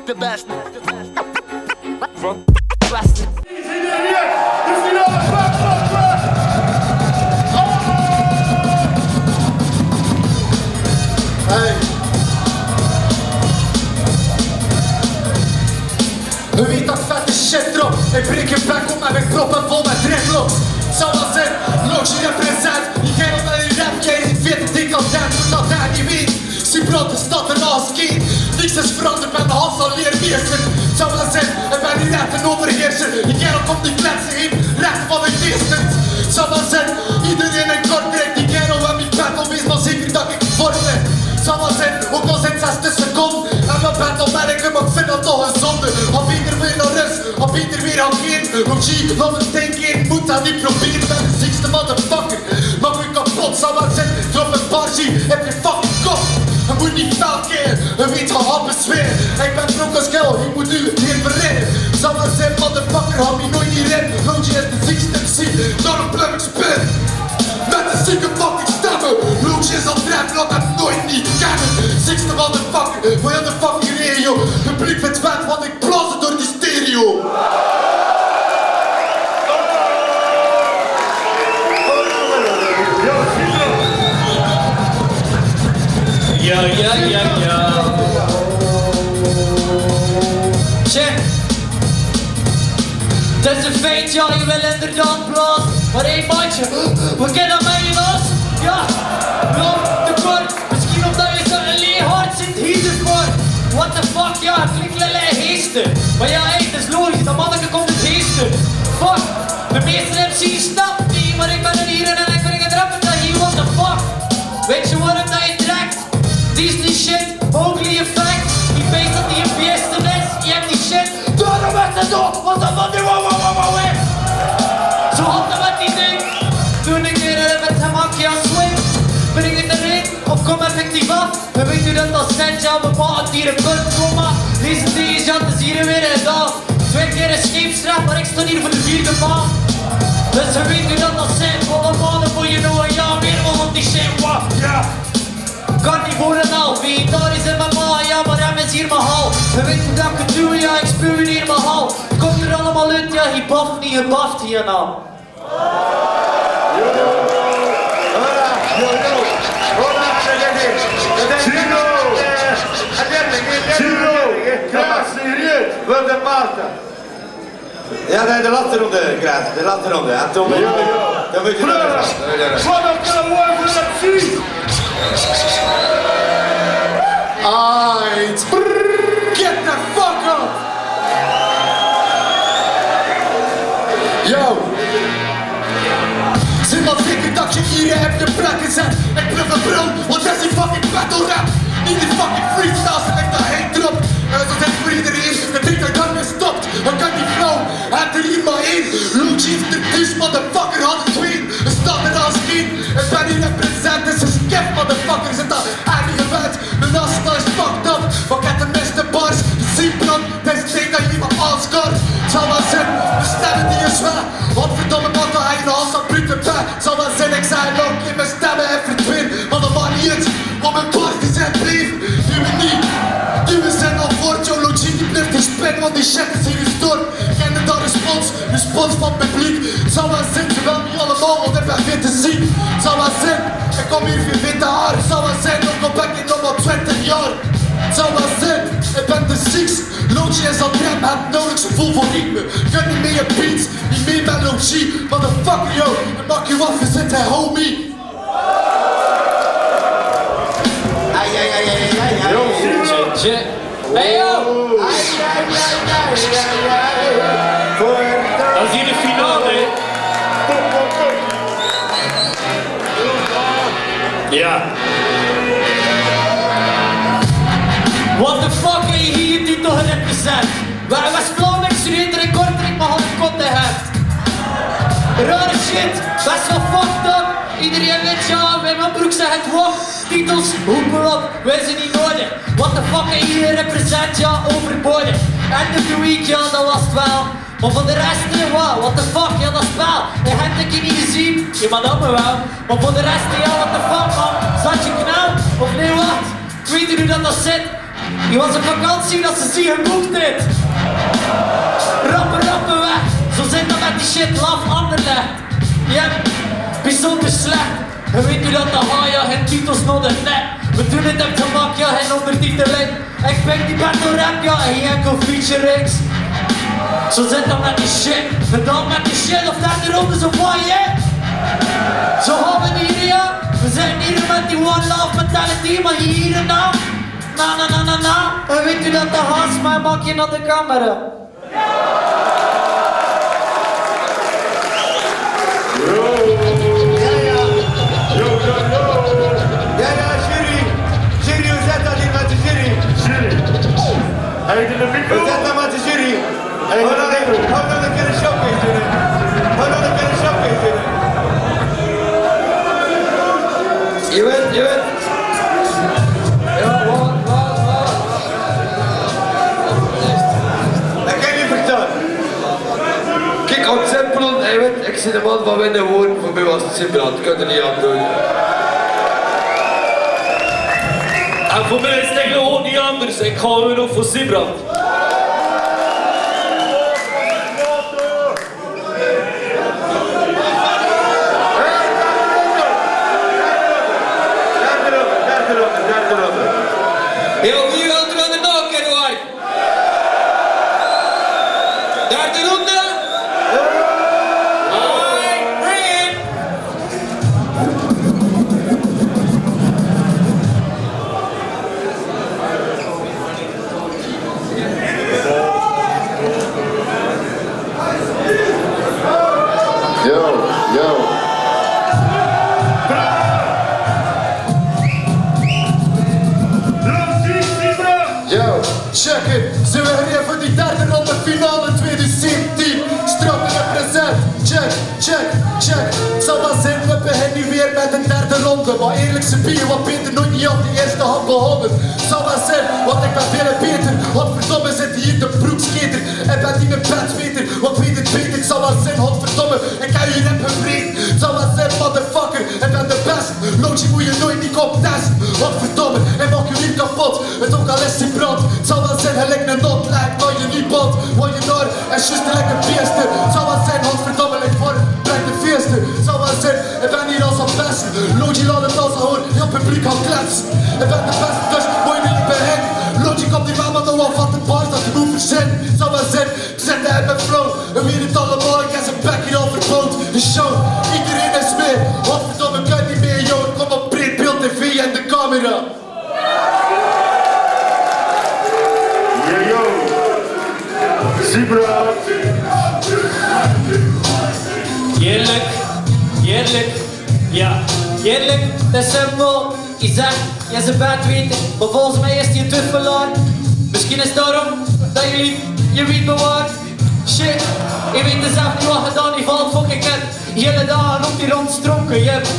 de best. We weet dat vette shit erop. Ik breek je bek op en ik prop hem vol met dreadlocks. Zou wel zijn, Logi represent. Die kerel met die rap, jij niet weet dik al dat hij niet weet. Zie brand de stad en als kind. Niks is veranderd, ben de hals al leermeester. Zou wel zijn, ik ben die net een overheerser. Die kerel komt die kletsen in, recht van de geestend. Zou wel zijn, iedereen in Kortrijk. Die kerel met mijn battle, wees maar zeker dat ik vorm ben. Zou wel zijn, ook al zit 6 seconden. En mijn battle ben ik hem, maar ik vind dat toch een zonde. Al beter weer naar rust, al beter weer aan geen. OG, laat me denken, moet dat niet proberen. Ben de ziekste motherfucker, maar ik kapot. Zou wel zijn, drop een bargie, heb je fucking kop. Je moet niet fel keer, je weet al happen zweer. Ik ben broek als gel, ik moet nu weer verrennen. Zou wel zijn, motherfucker, had me nooit niet in. OG is de ziekste MC, door een plug spin. Met een zieke fucking stemmen. Loge is al trap, laat hem nooit niet kennen. Ziekste motherfucker, voor heel de fucking regio. Publiek vindt vet, want ik blaas het door die stereo. Ja. Check. Het is een feit, ja, je wil inderdaad blazen. Maar hé maatje, we kennen mij niet los. Ja, loop tekort. Misschien omdat je zo'n leeg hart zit hier voor. What the fuck, ja, het klinkt lille geesten. Maar ja, hé, het is logisch, dat manneke komt het geesten. Fuck, de meeste MC's snapt niet, maar ik ben er hier en ik breng het rappen dat hier, what the fuck. Weet je waarom dat je trekt? Disney shit, ugly effect. Die beest dat die een beesten is, je hebt die shit. Daarom werd het op, want dat man nu weg. Zo had hij met die ding. Toen ik weer met hem hakje aan swing. Breng het erin, of kom effectief af. En weet u dat als zet, ja, we maken hier een punt, komma. Deze is ja, het is hier weer een dag. 2 keer een scheepsstraat, maar ik sta hier voor de 4e maand. Dus we weten u dat als zijn, volle maanden voor je nog een jaar weer om die shit, wat, ja. Carnivore en al, daar is in mijn maal, ja, maar hem is hier mijn hal. We weten dat ik het doe, ja, ik spuw hier mijn hal. Komt er allemaal uit, ja, je baft niet, je baft hier nou. Wat de Marta? Ja, de laatste ronde, Graas. De laatste ronde. Dan moet je dat. Aight, get the fuck up! Yo! Zin wat zeker dat je hier hebt de plek gezet. Ik blijf een brul, want dat is die fucking battle rap. Niet die fucking freestyles en ik daar heen drop. En zo zegt voor iedereen, ik denk dat ik dan weer stopt. Dan kan die vrouw, het er hier maar één. Loge heeft er dus, motherfucker had het twee. Er staat er als geen, ik ben hier represent, dus is kef, motherfucker. Zit dat eigen geweld, mijn afstand is fucked up. Maar ik heb de beste bars, de ziekbrand, deze ding dat je niet meer aanskart. Het zal wel zijn, we stemmen die is wel. Wat verdomme man, dat hij in de hals aan brute pijn. Het zal wel zijn, ik zei ook in mijn stemmen en verdween. Maar dat maakt niet uit, want mijn bars die zijn bleef. Nu we niet, nu we zijn al voort, jouw logie die blijft verspinnen, want die shit is hier gestoord. Ken je dat respons van het publiek. Het zal wel zijn, ze wel niet allemaal, want ik ben veel te ziek. Het zal wel zijn, ik kom hier voor witte haar. Het zal wel zijn, ook al ben ik nog maar 20 jaar. Het zal wel zijn, ik ben de ziekst. Logie is al trap, heb nodig gevoel voor ritme. Kun niet meer je beats, niet meer met Logie. Motherfucker yo, dan maak je wat verzitten, homie. Hey yo! Dat is hier de finale, hè? Ja. What the fuck heb je hier die toch represent? Wij West-Vlaanderen studeren in Kortrijk, maar hadden kot te hebt. Rare shit, best wel fucked up. Iedereen weet ja, bij mijn broek zegt het wat. Titels, hoepel op, wij zijn niet nodig. What the fuck heb je hier represent, ja, overbodig. End of the week, ja, dat was het wel. Maar voor de rest, wow, what the fuck, ja, dat spel. Je hebt ik je niet gezien, je maar dat me wel. Maar voor de rest, ja, what the fuck, man. Zat je knel, of nee, wat? Ik weet niet hoe dat zit. Je was op vakantie dat ze zien geboekt dit. Rappen weg. Zo zit dat met die shit laf Anderlecht. Je hebt bijzonder slecht. En weet u dat de haaien geen titels nodig net. We doen het op gemak, ja, geen ondertiteling. Ik ben die battle rap, ja, en geen enkel featurings. Zo zit dat met die shit. En dan met die shit of daar de rondes of wat, yeah? Zo gaan we hier, ja. We zijn hier met die one love mentality, maar hier en na. Na. En weet u dat de haas mij maak je naar de camera. Ja, jury. Jury, hoe zit dat hier met de jury? Hij de micro. Hoe zit dat met de jury? Hou dan een keer een showcase doen. Je weet. Ja, wat. Dat kan je niet vertellen. Kijk, op het simpel, hij weet, ik zie de man van winnen woorden, voor mij was het simpel, dat kan er niet aan doen. En voor mij is het gewoon niet anders. Ik ga weer nog voor Sibrand. Derde ronde. Heel wie wil er aan de naam kennen waar? Derde ronde? Check it, zijn we hier voor die derde ronde finale 2017. Strak represent, check. Het zal wel zijn, we beginnen nu weer met een derde ronde. Maar eerlijk zijn bier, wat Peter nooit niet op de eerste hand begonnen. Het zal wel zijn, want ik ben veel beter. Godverdomme zit hier de broekskater. Ik ben niet mijn bedweter, want weet het beter. Het zal wel zijn, godverdomme, ik kan je rap bevriend. Het zal wel zijn, motherfucker, ik ben de best. Loodje moet je nooit niet optesten. Godverdomme, ik maak je niet kapot. Het ook al is die brand. Het zal wel zijn, gelijk een not lijkt, maar je niet bot. Wat je daar, en just een lekker beesten. Het zal wel zijn, godverdomme, ik voor breng de feesten. Het zal wel zijn, ik ben hier als een best. Loodje laat het als gewoon heel publiek al kletsen. Ik ben de beste, dus moet je niet beginnen. Loodje komt die mama nog wel van de bar dat je moet verzinnen. Het zal wel zijn, ik zit daar met flow. En wie het allemaal, ik heb zijn bek hier al verbood. De show, iedereen is mee. Godverdomme, ik kan niet meer, joh. Ik kom op breedbeeld TV en de camera. Yo. Sibrand. Heerlijk, ja, heerlijk, dat is simpel. Je zegt, je is een bedweter, maar volgens mij is die een tuffelaar. Misschien is het daarom dat je weet bewaard. Shit, je weet dus echt niet wat gedaan, die valt fucking het. Hele dagen op die rond stronken, je hebt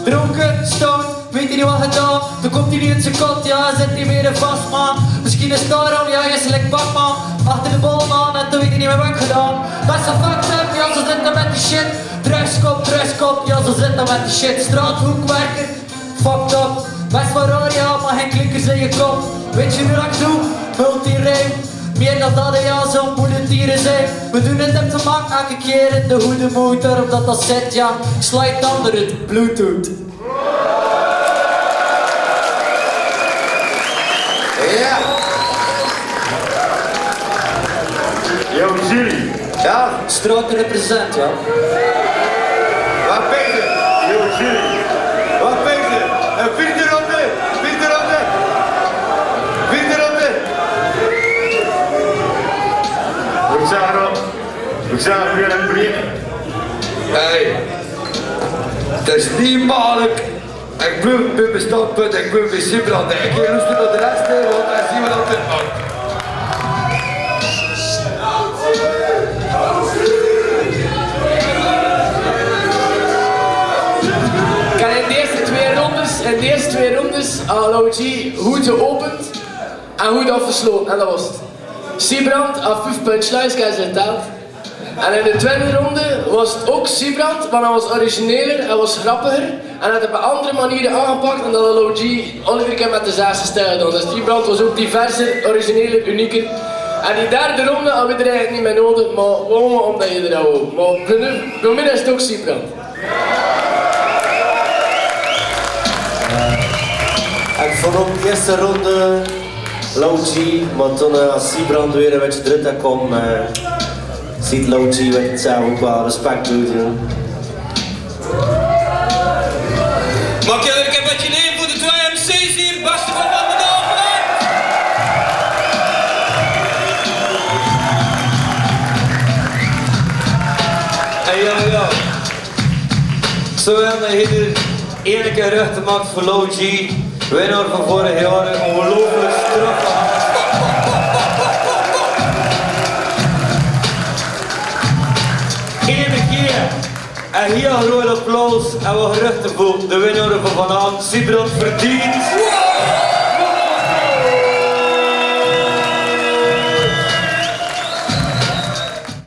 dronken, stoned, weet je niet wat gedaan. Dan komt hij niet in zijn kot, ja, zit hij weer vast, man. Misschien is het daarom, ja, je is lekker Batman. Achter de bol, man, en toen weet hij niet meer wat ik gedaan. Best een fucked up, ja, zo zitten met die shit. Drugskop, ja, zo zitten met die shit. Straathoekwerker, fucked up. Best wel raar, ja, maar geen klinkers in je kop. Weet je nu wat ik doe? Multi-rijm. Meer dan dat, ja, zo moet het hier zijn. We doen het op de mak, elke keer in de goede moed. Omdat dat zit, ja, slide onder het Bluetooth. Ja. Yo, Jury. Ja. Straat represent, ja. Wat ben je? Yo, Jury. Wat ben je? Een vierde ronde. We zijn weer aan het beginnen. Hey, het is niet makkelijk. Ik blijf bij mijn standpunt, ik blijf bij Sibrand. Ik ga luisteren naar de rest, want dan zien we dat het maakt. Ik heb in de eerste twee rondes al OG goed geopend en goed afgesloten. En dat was het. Sibrand had 5 punchlines, ik heb ze geteld. En in de tweede ronde was het ook Sibrand, maar hij was origineler, hij was grappiger En het op een andere manier aangepakt en dat LOG iedere keer met dezelfde stijl doen. Dus Siebrand was ook diverser, origineler, unieker. En die derde ronde hadden we er eigenlijk niet meer nodig, maar gewoon omdat je er nou ook. Maar voor mij is het ook Siebrand. Ik vond ook de eerste ronde LOG, maar toen als Siebrand weer een beetje druk kwam, ziet LOG wat het zelf ook wel respect doet. Mag jullie een beetje nemen voor de 2 MC's hier, Basti van Van den Doven? Hey ja. Zo hebben we hier één keer rug gemaakt voor LOG. Winnaar van vorig jaar, ongelooflijk straf. Eén keer. En hier een groot applaus en we geruchten voor de winnaar van vanavond, Siebrand verdient.